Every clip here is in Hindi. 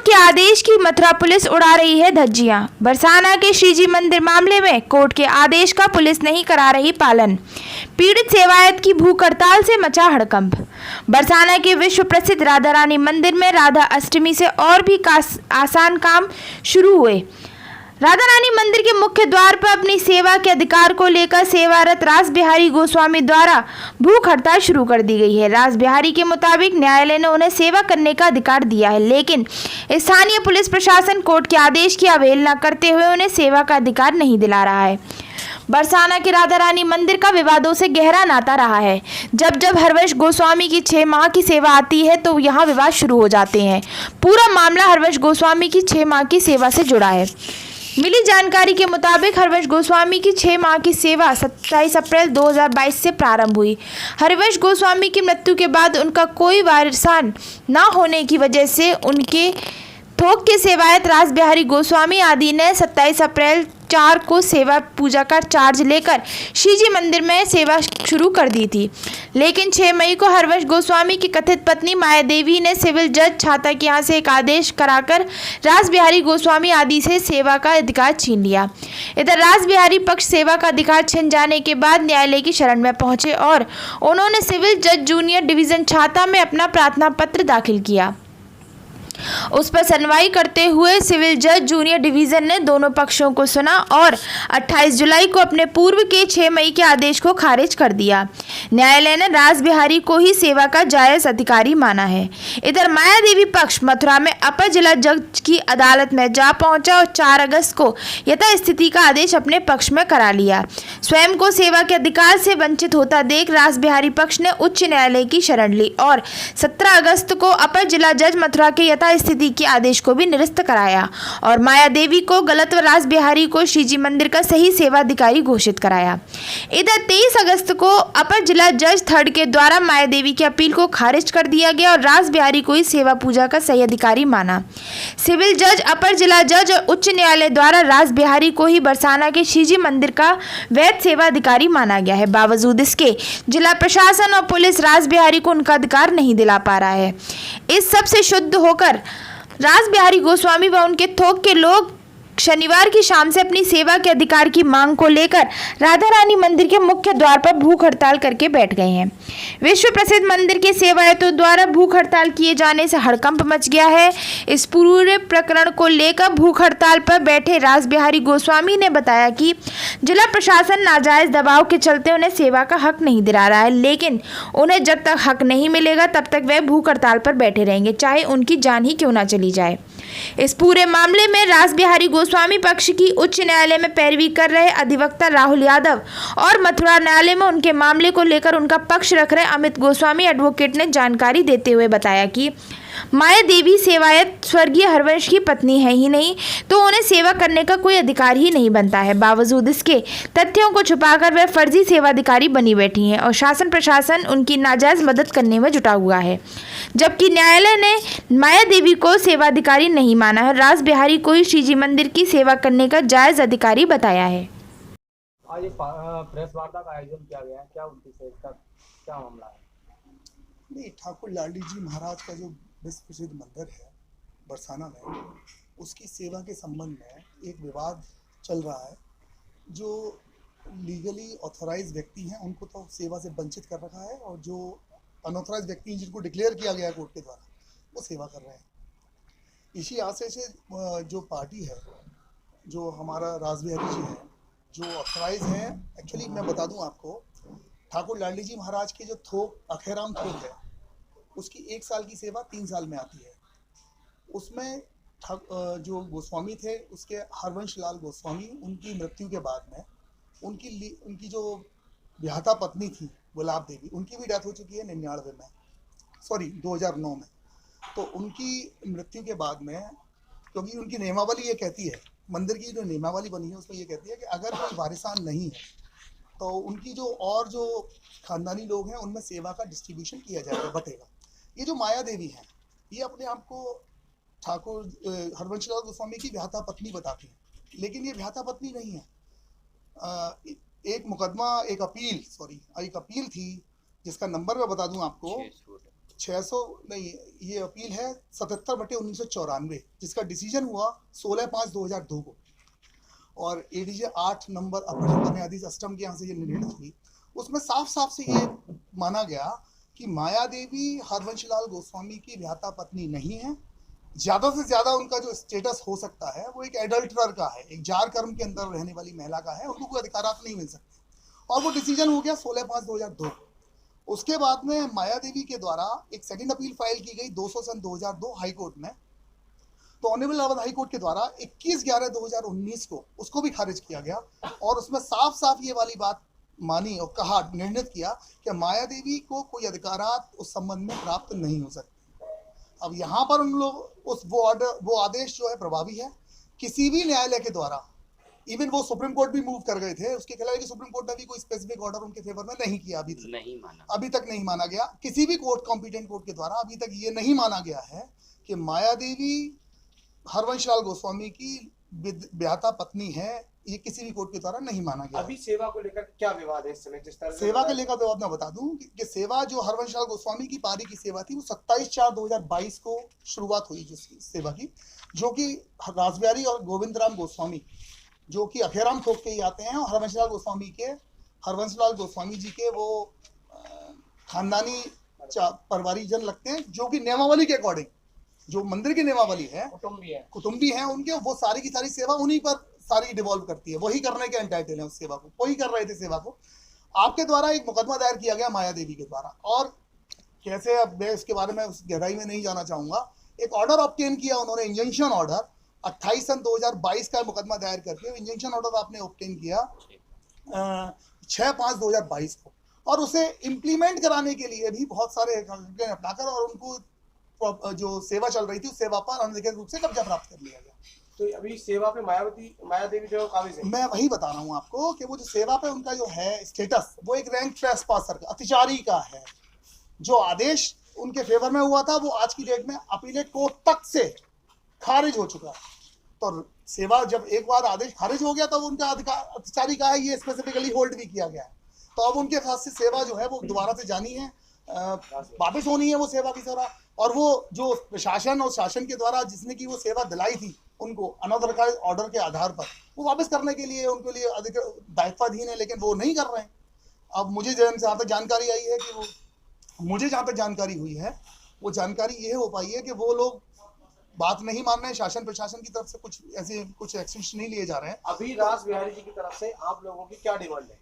के आदेश की मथुरा पुलिस उड़ा रही है धज्जियां। बरसाना के श्रीजी मंदिर मामले में कोर्ट के आदेश का पुलिस नहीं करा रही पालन। पीड़ित सेवायत की भूख हड़ताल से मचा हड़कंप। बरसाना के विश्व प्रसिद्ध राधा रानी मंदिर में राधा अष्टमी से और भी आसान काम शुरू हुए। राधा रानी मंदिर के मुख्य द्वार पर अपनी सेवा के अधिकार को लेकर सेवारत रास बिहारी गोस्वामी द्वारा भूख हड़ताल शुरू कर दी गई है। रास बिहारी के मुताबिक न्यायालय ने उन्हें सेवा करने का अधिकार दिया है, लेकिन स्थानीय पुलिस प्रशासन कोर्ट के आदेश की अवहेलना करते हुए उन्हें सेवा का अधिकार नहीं दिला रहा है। बरसाना के राधा रानी मंदिर का विवादों से गहरा नाता रहा है। जब जब हरवंश गोस्वामी की 6 माह की सेवा आती है तो यहाँ विवाद शुरू हो जाते हैं। पूरा मामला हरवंश गोस्वामी की 6 माह की सेवा से जुड़ा है। मिली जानकारी के मुताबिक हरवंश गोस्वामी की 6 माह की सेवा 27 अप्रैल 2022 से प्रारंभ हुई। हरवंश गोस्वामी की मृत्यु के बाद उनका कोई वारिसान न होने की वजह से उनके थोक के सेवायत रास बिहारी गोस्वामी आदि ने 27 अप्रैल 4 को सेवा पूजा का चार्ज लेकर श्रीजी मंदिर में सेवा शुरू कर दी थी, लेकिन 6 मई को हरवंश गोस्वामी की कथित पत्नी माया देवी ने सिविल जज छाता के यहाँ से एक आदेश कराकर रास बिहारी गोस्वामी आदि से सेवा का अधिकार छीन लिया। इधर रास बिहारी पक्ष सेवा का अधिकार छिन जाने के बाद न्यायालय की शरण में पहुंचे और उन्होंने सिविल जज जूनियर डिवीजन छाता में अपना प्रार्थना पत्र दाखिल किया। उस पर सुनवाई करते हुए सिविल जज जूनियर डिवीजन ने दोनों पक्षों को सुना और 28 जुलाई को अपने पूर्व के 6 मई के आदेश को खारिज कर दिया। न्यायालय ने रास बिहारी को ही सेवा का जायज अधिकारी माना है। इधर माया देवी पक्ष मथुरा में अपर जिला जज की अदालत में जा पहुंचा और 4 अगस्त को यथास्थिति का आदेश अपने पक्ष में करा लिया। स्वयं को सेवा के अधिकार से वंचित होता देख रास बिहारी पक्ष ने उच्च न्यायालय की शरण ली और 17 अगस्त को अपर जिला जज मथुरा के स्थिति के आदेश को भी निरस्त कराया और माया देवी को गलत व रास बिहारी को श्रीजी मंदिर का सही सेवा अधिकारी घोषित कराया। इधर 23 अगस्त को अपर जिला जज 3 के द्वारा माया देवी की अपील को खारिज कर दिया गया और रास बिहारी को ही सेवा पूजा का सही अधिकारी माना। सिविल जज, अपर जिला जज और उच्च न्यायालय द्वारा रास बिहारी को ही बरसाना के श्रीजी मंदिर का वैध सेवा अधिकारी माना गया है। बावजूद इसके जिला प्रशासन और पुलिस रास बिहारी को उनका अधिकार नहीं दिला पा रहा है। इस सब से शुद्ध होकर रास बिहारी गोस्वामी व उनके थोक के लोग शनिवार की शाम से अपनी सेवा के अधिकार की मांग को लेकर राधा रानी मंदिर के मुख्य द्वार पर भूख हड़ताल करके बैठ गए हैं। विश्व प्रसिद्ध मंदिर के सेवायतों द्वारा भूख हड़ताल किए जाने से हड़कंप मच गया है। इस पूरे प्रकरण को लेकर भूख हड़ताल पर बैठे रास बिहारी गोस्वामी ने बताया कि जिला प्रशासन नाजायज दबाव के चलते उन्हें सेवा का हक नहीं दिला रहा है, लेकिन उन्हें जब तक हक नहीं मिलेगा तब तक वह भूख हड़ताल पर बैठे रहेंगे, चाहे उनकी जान ही क्यों ना चली जाए। इस पूरे मामले में रास बिहारी गोस्वामी पक्ष की उच्च न्यायालय में पैरवी कर रहे अधिवक्ता राहुल यादव और मथुरा न्यायालय में उनके मामले को लेकर उनका पक्ष रख रहे अमित गोस्वामी एडवोकेट ने जानकारी देते हुए बताया कि माया देवी सेवायत स्वर्गीय हरवंश की पत्नी है ही नहीं, तो उन्हें सेवा करने का कोई अधिकार ही नहीं बनता है। बावजूद इसके तथ्यों को छुपाकर वह फर्जी सेवाधिकारी बनी बैठी हैं और शासन प्रशासन उनकी नाजायज मदद करने में जुटा हुआ है, जबकि न्यायालय ने माया देवी को सेवाधिकारी नहीं माना है। रास बिहारी को ही श्रीजी मंदिर की सेवा करने का जायज अधिकारी बताया है। आज प्रेस वार्ता का आयोजन किया गया है, क्या उनकी सेवा का क्या मामला है? नहीं, ठाकुर लाडी जी महाराज का जो विश्व प्रसिद्ध मंदिर है बरसाना में, उसकी सेवा के संबंध में एक विवाद चल रहा है। जो लीगली ऑथराइज व्यक्ति हैं उनको तो सेवा से वंचित कर रखा है और जो अनऑथराइज व्यक्ति हैं जिनको डिक्लेयर किया गया है कोर्ट के द्वारा वो सेवा कर रहे हैं। इसी आशय से जो पार्टी है, जो हमारा रास बिहारी जी हैं, जो ऑथराइज हैं, एक्चुअली मैं बता दूं आपको, ठाकुर लाडी जी महाराज के जो थोक अखेराम थोक है उसकी 1 साल की सेवा 3 साल में आती है। उसमें जो गोस्वामी थे उसके हरवंश लाल गोस्वामी, उनकी मृत्यु के बाद में उनकी जो विधाता पत्नी थी गुलाब देवी, उनकी भी डेथ हो चुकी है 2009 में। तो उनकी मृत्यु के बाद में, क्योंकि उनकी नियमावली ये कहती है, मंदिर की जो नियमावली बनी है उसमें ये कहती है कि अगर कोई वारिसान नहीं है तो उनकी जो खानदानी लोग हैं उनमें सेवा का डिस्ट्रीब्यूशन किया जाएगा, बटेगा। ये जो माया देवी हैं ये अपने आप को ठाकुर हरवंश लाल गोस्वामी की विधाता पत्नी बताती हैं, लेकिन ये विधाता पत्नी नहीं है। एक अपील थी जिसका नंबर मैं बता दूं आपको, 600 नहीं, ये अपील है 77/1994, जिसका डिसीजन हुआ 16/5/2002 को, और एडीजे 8 नंबर अपर जनपद न्यायाधीश अष्टम के यहाँ से ये निर्णय हुई। उसमें साफ साफ से ये माना गया कि माया देवी हरवंश लाल गोस्वामी की विधाता पत्नी नहीं है। ज्यादा से ज्यादा उनका जो स्टेटस हो सकता है वो एक एडल्टरर का है, एक जार कर्म के अंदर रहने वाली महिला का है, उनको कोई अधिकारात नहीं मिल सकते। और वो डिसीजन हो गया 16/5/2002। उसके बाद में माया देवी के द्वारा एक सेकंड अपील फाइल की गई 200/2002 हाई कोर्ट में। तो ऑनरेबल इलाहाबाद हाई कोर्ट के द्वारा 21/11/2019 को उसको भी खारिज किया गया, और उसमें साफ साफ ये वाली बात मानी और कहा, निर्णित किया कि माया देवी को कोई अधिकारात उस संबंध में प्राप्त नहीं हो सकते। अब यहाँ पर उन लोग वो आदेश जो है प्रभावी है। किसी भी न्यायालय के द्वारा, इवन वो सुप्रीम कोर्ट भी मूव कर गए थे उसके खिलाफ, कि सुप्रीम कोर्ट ने भी कोई स्पेसिफिक ऑर्डर उनके फेवर में नहीं किया, अभी तक नहीं माना गया। किसी भी कोर्ट, कॉम्पिटेंट कोर्ट के द्वारा अभी तक ये नहीं माना गया है कि माया देवी हरवंश लाल गोस्वामी की विधाता पत्नी है। ये किसी भी कोर्ट के द्वारा नहीं माना गया। अभी सेवा को लेकर क्या विवाद है इस समय? जिस तरह सेवा के लेकर विवाद मैं बता दूं कि सेवा जो हरवंश लाल गोस्वामी की पारी की सेवा थी वो 27/4/2022 को शुरुआत हुई जिसकी सेवा की, जो कि रासबिहारी और गोविंद राम गोस्वामी जो कि अखेराम थोक के ही आते हैं, और हरवंश लाल गोस्वामी जी के वो खानदानी परिवारीजन लगते हैं, जो कि नियमावली के अकॉर्डिंग, जो मंदिर की नियमावली है, कुटुंबी है उनके, वो सारी की सारी सेवा उन्हीं पर सारी डिवॉल्व करती है, वही करने के एंटाइटल है उस सेवा को, वही कर रहे थे सेवा को। आपके द्वारा एक मुकदमा दायर किया गया माया देवी के द्वारा, और कैसे, अब मैं इसके बारे में उस गहराई में नहीं जाना चाहूंगा। एक ऑर्डर ऑब्टेन किया उन्होंने, इंजंक्शन ऑर्डर 28/2022 का मुकदमा दायर करके इंजंक्शन ऑर्डर आपने ऑब्टेन किया 6/5/2022 को, और उसे इम्प्लीमेंट कराने के लिए भी बहुत सारे अपनाकर और उनको जो सेवा चल रही थी उस सेवा पर अनधिकृत रूप से कब्जा प्राप्त कर लिया गया। तो अभी सेवा पे माया देवी जो काबिज है, मैं वही बता रहा हूँ आपको कि वो जो सेवा पे उनका जो है स्टेटस, वो एक रैंक ट्रेसपासर का, अतिचारी का है। जो आदेश उनके फेवर में हुआ था वो आज की डेट में अपीलेट कोर्ट तक से खारिज हो चुका है। तो सेवा जब एक बार आदेश खारिज हो गया तो उनका अधिकार अतिचारी का है, ये स्पेसिफिकली होल्ड भी किया गया है। तो अब उनके पास से सेवा जो है वो दोबारा से जानी है, वापस होनी है वो सेवा की सेवा, और वो जो प्रशासन और शासन के द्वारा जिसने की वो सेवा दिलाई थी उनको अनऑथराइज्ड ऑर्डर के आधार पर, वो वापस करने के लिए उनके लिए अधिक दायित्वाधीन है, लेकिन वो नहीं कर रहे हैं। अब मुझे जहाँ तक जानकारी आई है कि वो, मुझे जहाँ तक जानकारी हुई है वो जानकारी ये हो पाई है कि वो लोग बात नहीं मान रहे हैं, शासन प्रशासन की तरफ से कुछ एक्शन नहीं लिए जा रहे हैं। अभी रासबिहारी जी की तरफ से आप लोगों की क्या डिमांड है?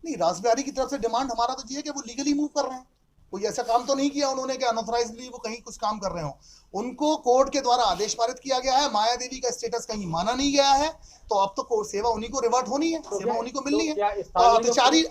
नहीं, रासबिहारी की तरफ से डिमांड हमारा तो ये है कि वो लीगली मूव कर रहे हैं, कोई ऐसा काम तो नहीं किया उन्होंने कि अनऑथराइज्डली वो कहीं कुछ काम कर रहे हो। उनको कोर्ट के द्वारा आदेश पारित किया गया है, माया देवी का स्टेटस कहीं माना नहीं गया है, तो अब तो कोर्ट सेवा उन्हीं को रिवर्ट होनी है, सेवा उन्हीं को मिलनी है। और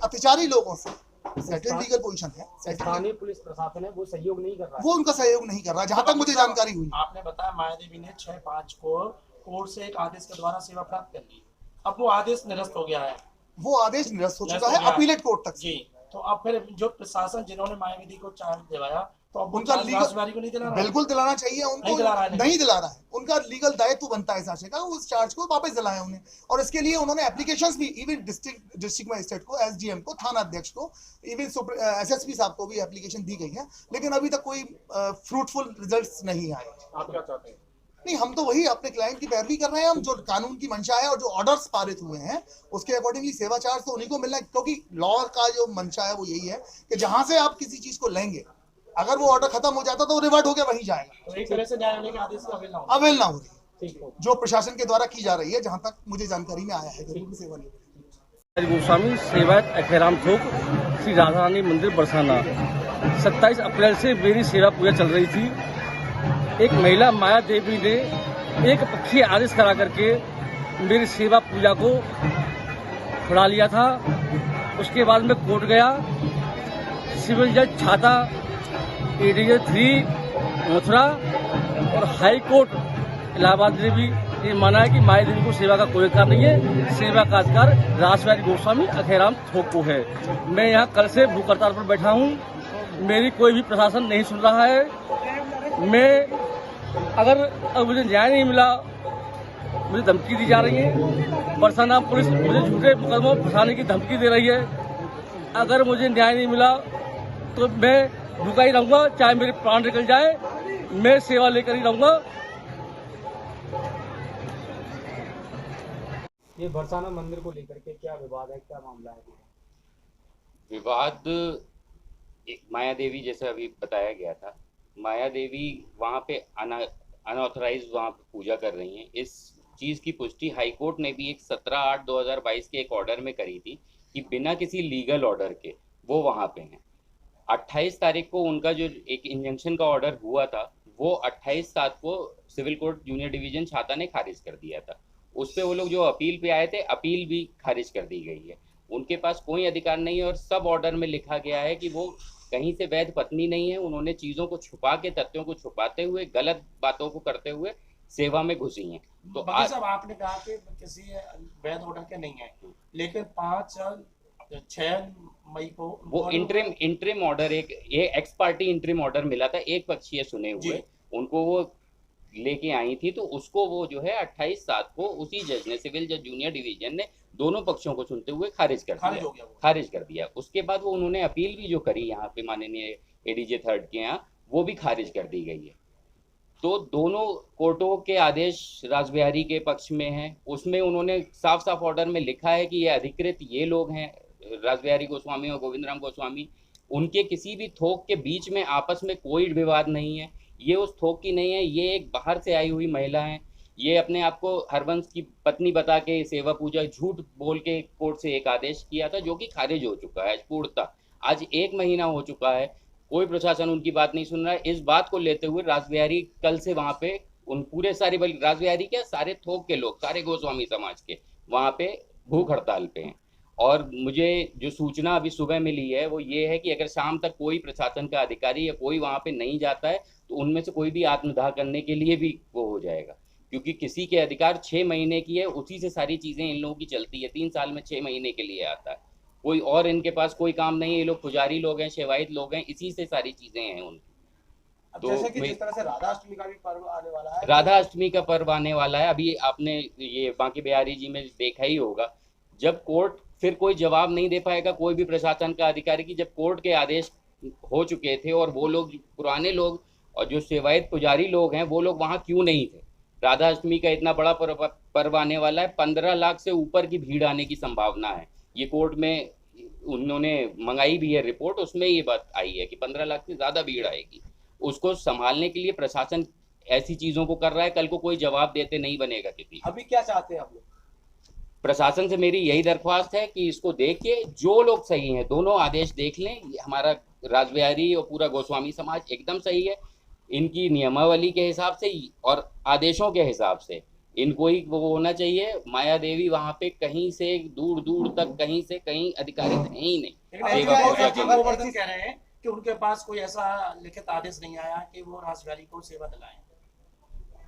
अतिचारी लोगों से सेटल्ड लीगल पोजीशन है, स्थानीय पुलिस प्रशासन है वो सहयोग नहीं कर रहा है, वो उनका सहयोग नहीं कर रहा, जहां तक मुझे जानकारी हुई। आपने बताया माया देवी ने 6/5 को कोर्ट से एक आदेश के द्वारा सेवा प्राप्त कर ली, अब वो आदेश निरस्त हो गया है, वो आदेश निरस्त हो चुका है अपीलेट कोर्ट तक जी। तो अब फिर जो प्रशासन जिन्होंने माया देवी को चार्ज दिलाया, तो अब उनका रासबिहारी को नहीं दिला रहा है? बिल्कुल दिलाना चाहिए उनको, नहीं दिला रहा है। उनका लीगल दायित्व बनता है शासन का, उस चार्ज को वापस दिलाया उन्हें, और इसके लिए उन्होंने एप्लीकेशंस भी इवन डिस्ट्रिक्ट मजिस्ट्रेट को, एसडीएम को, थाना अध्यक्ष को, इवन एसएसपी साहब को भी एप्लीकेशन दी गई है, लेकिन अभी तक कोई फ्रूटफुल रिजल्ट्स नहीं आए। आप क्या चाहते हैं? नहीं, हम तो वही अपने क्लाइंट की पैरवी कर रहे हैं। हम जो कानून की मंशा है और जो ऑर्डर्स पारित हुए हैं उसके अकॉर्डिंगली सेवा चार्ज तो उन्हीं को मिलना है, क्योंकि लॉ का जो मंशा है वो यही है कि जहां से आप किसी चीज को लेंगे, अगर वो ऑर्डर खत्म हो जाता तो वो रिवर्ट होकर वहीं जाएगा, तो एक तरह से न्यायालय के आदेश का अवेल ना हो रही जो प्रशासन के द्वारा की जा रही है, जहां तक मुझे जानकारी में आया है। सेवा गोस्वामी सेवायत अखेराम थोक श्री राधा रानी मंदिर बरसाना। 27 अप्रैल से मेरी सेवा पूजा चल रही थी। एक महिला माया देवी ने एक पक्षीय आदेश करा करके मेरी सेवा पूजा को छुड़ा लिया था। उसके बाद मैं कोर्ट गया, सिविल जज छाता, एडीजे 3 मथुरा और हाई कोर्ट इलाहाबाद ने भी ये माना है कि माया देवी को सेवा का कोई अधिकार नहीं है, सेवा का अधिकार रासबिहारी गोस्वामी अखेराम थोक को है। मैं यहाँ कल से भूख हड़ताल पर बैठा हूँ, मेरी कोई भी प्रशासन नहीं सुन रहा है। मैं अगर मुझे न्याय नहीं मिला, मुझे धमकी दी जा रही है, बरसाना पुलिस मुझे झूठे मुकदमों फंसाने की धमकी दे रही है। अगर मुझे न्याय नहीं मिला तो मैं रुका ही रहूंगा, चाहे मेरे प्राण निकल जाए, मैं सेवा लेकर ही रहूंगा। ये बरसाना मंदिर को लेकर के क्या विवाद है, क्या मामला है? विवाद माया देवी, जैसे अभी बताया गया था, माया देवी वहाँ पे अनऑथराइज वहाँ पे पूजा कर रही हैं। इस चीज़ की पुष्टि हाई कोर्ट ने भी एक 17/8/2022 के एक ऑर्डर में करी थी कि बिना किसी लीगल ऑर्डर के वो वहाँ पे हैं। 28 तारीख को उनका जो एक इंजंक्शन का ऑर्डर हुआ था वो 28/7 को सिविल कोर्ट जूनियर डिवीजन छाता ने खारिज कर दिया था। उस पर वो लोग जो अपील पे आए थे, अपील भी खारिज कर दी गई है। उनके पास कोई अधिकार नहीं है और सब ऑर्डर में लिखा गया है कि वो कहीं से वैध पत्नी नहीं है। उन्होंने चीज़ों को छुपा के, तथ्यों को छुपाते हुए, गलत बातों को करते हुए सेवा में घुसी हैं। तो वकील साहब, आपने कहा कि किसी वैध ऑर्डर के नहीं है, लेकिन 6 मई को वो इंटरिम ऑर्डर, एक एक्स पार्टी इंटरिम ऑर्डर मिला था, एक पक्षीय सुने हुए, उनको वो लेके आई थी। तो उसको वो जो है 28/7 को उसी जज ने, सिविल जज जूनियर डिवीजन ने, दोनों पक्षों को सुनते हुए खारिज कर दिया। उसके बाद वो उन्होंने अपील भी जो करी यहाँ पे माननीय एडीजे 3rd के यहाँ, वो भी खारिज कर दी गई है। तो दोनों कोर्टों के आदेश रासबिहारी के पक्ष में हैं। उसमें उन्होंने साफ साफ ऑर्डर में लिखा है कि ये अधिकृत ये लोग हैं, रासबिहारी गोस्वामी और गोविंद राम गोस्वामी, उनके किसी भी थोक के बीच में आपस में कोई विवाद नहीं है। ये उस थोक की नहीं है, ये एक बाहर से आई हुई महिला है। ये अपने आप को हरवंश की पत्नी बता के सेवा पूजा झूठ बोल के कोर्ट से एक आदेश किया था, जो कि खारिज हो चुका है पूर्णतः। आज 1 महीना हो चुका है, कोई प्रशासन उनकी बात नहीं सुन रहा है। इस बात को लेते हुए रासबिहारी कल से वहाँ पे उन पूरे सारे, रासबिहारी क्या, सारे थोक के लोग, सारे गोस्वामी समाज के वहाँ पे भूख हड़ताल पे हैं। और मुझे जो सूचना अभी सुबह मिली है वो ये है कि अगर शाम तक कोई प्रशासन का अधिकारी या कोई वहाँ पे नहीं जाता है तो उनमें से कोई भी आत्मदाह करने के लिए भी वो हो जाएगा, क्योंकि किसी के अधिकार 6 महीने की है, उसी से सारी चीज़ें इन लोगों की चलती है। 3 साल में 6 महीने के लिए आता है, कोई और इनके पास कोई काम नहीं है। ये लोग पुजारी लोग हैं, सेवायत लोग हैं, इसी से सारी चीज़ें हैं उनकी। तो जैसे कि जिस तरह से राधाअष्टमी का भी पर्व आने वाला है, राधाअष्टमी का पर्व आने वाला है। अभी आपने ये बांके बिहारी जी में देखा ही होगा, जब कोर्ट फिर कोई जवाब नहीं दे पाएगा कोई भी प्रशासन का अधिकारी की, जब कोर्ट के आदेश हो चुके थे और वो लोग पुराने लोग और जो सेवायत पुजारी लोग हैं वो लोग वहाँ क्यों नहीं थे। राधाअष्टमी का इतना बड़ा पर्व आने वाला है, 15 लाख से ऊपर की भीड़ आने की संभावना है। ये कोर्ट में उन्होंने मंगाई भी है रिपोर्ट, उसमें ये बात आई है कि 15 लाख से ज़्यादा भीड़ आएगी। उसको संभालने के लिए प्रशासन ऐसी चीज़ों को कर रहा है, कल को कोई जवाब देते नहीं बनेगा किसी। अभी क्या चाहते हैं आप लोग? प्रशासन से मेरी यही दरख्वास्त है कि इसको देख के जो लोग सही हैं, दोनों आदेश देख लें। हमारा रासबिहारी और पूरा गोस्वामी समाज एकदम सही है, इनकी नियमावली के हिसाब से और आदेशों के हिसाब से इनको ही वो होना चाहिए। माया देवी वहाँ पे कहीं से दूर दूर तक कहीं से कहीं अधिकारित है ही नहीं। गोवर्धन कह रहे हैं कि उनके पास कोई ऐसा लिखित आदेश नहीं आया कि वो रासबिहारी को सेवा दिलाएं।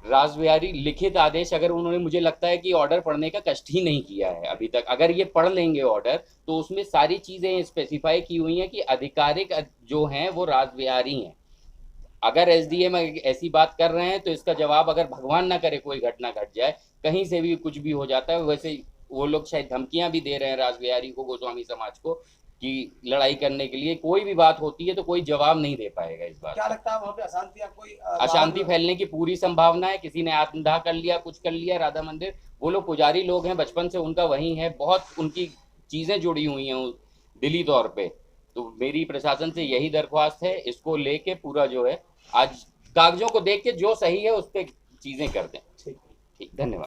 रासबिहारी लिखित आदेश, अगर उन्होंने, मुझे लगता है कि ऑर्डर पढ़ने का कष्ट ही नहीं किया है अभी तक। अगर ये पढ़ लेंगे ऑर्डर तो उसमें सारी चीज़ें स्पेसिफाई की हुई हैं कि आधिकारिक जो हैं वो रासबिहारी हैं। अगर एसडीएम ऐसी बात कर रहे हैं तो इसका जवाब, अगर भगवान ना करे कोई घटना घट जाए, कहीं से भी कुछ भी हो जाता है। वैसे वो लोग शायद धमकियां भी दे रहे हैं रासबिहारी को, गोस्वामी समाज को, कि लड़ाई करने के लिए। कोई भी बात होती है तो कोई जवाब नहीं दे पाएगा इस बात। क्या लगता है वहाँ पे अशांति या कोई अशांति फैलने की पूरी संभावना है। किसी ने आत्मदाह कर लिया, कुछ कर लिया राधा मंदिर। वो लोग पुजारी लोग हैं, बचपन से उनका वहीं है, बहुत उनकी चीज़ें जुड़ी हुई हैं दिली तौर पे। तो मेरी प्रशासन से यही दरख्वास्त है, इसको लेके पूरा जो है आज कागजों को देख के जो सही है उस पर चीज़ें कर दें। ठीक, धन्यवाद।